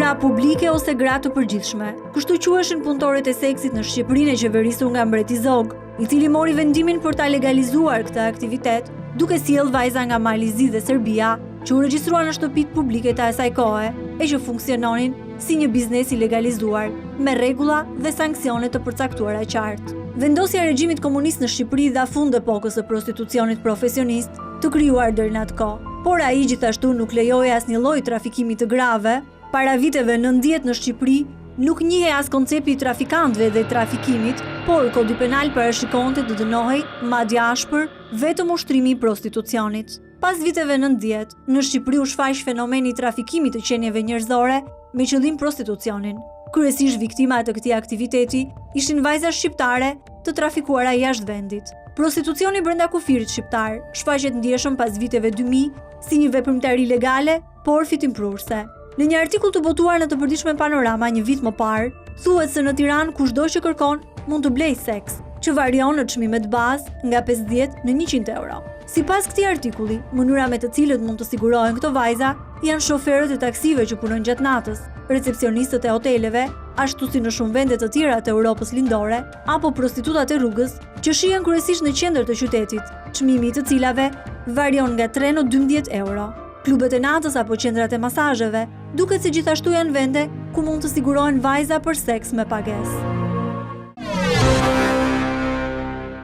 gra publike ose gra të përgjithshme. Kështu quheshin punëtorët e seksit në Shqipërinë e qeverisur nga mbreti Zog, i cili mori vendimin për ta legalizuar këtë aktivitet, duke sjellë vajza nga Malizi dhe Serbia, që u regjistruan në shtëpitë publike të asaj kohe e që funksiononin si një biznes i legalizuar, me rregulla dhe sanksione të përcaktuara qartë. Vendosja e regjimit komunist në Shqipëri dha fund epokës së prostitucionit profesionist të krijuar deri në atë kohë, por ai gjithashtu nuk lejoi asnjë lloj trafikimi të grave. Para viteve 90 në Shqipëri nuk njihej as koncepti i trafikantëve dhe trafikimit, por Kodi Penal parashikonte të dënohej madje ashpër vetëm ushtrimi i prostitucionit. Pas viteve 90, në Shqipëri u shfaq fenomeni i trafikimit të qenieve njerëzore me qëllim prostitucionin. Kryesisht viktima të këtij aktiviteti ishin vajza shqiptare të trafikuara jashtë vendit. Prostitucioni brenda kufirit shqiptar shfaqet ndjeshëm pas viteve 2000 si një veprimtari ilegale, por fitimprurse. Në një artikull të botuar në të përditshmen Panorama një vit më parë, thuhet se në Tiranë kushdo që kërkon mund të blejë seks, që varion në çmimet bazë nga 50 në 100 euro. Sipas këtij artikulli, mënyra me të cilët mund të sigurohen këto vajza janë shoferët e taksive që punojnë gjatë natës, recepcionistët e hoteleve, ashtu si në shumë vende të tjera të Europës lindore, apo prostitutat e rrugës, që shihen kryesisht në qendër të qytetit, çmimi i të cilave varion nga 3 në 12 euro. Klubet e natës apo qendrat e masazheve duket se gjithashtu janë vende ku mund të sigurohen vajza për seks me pagesë.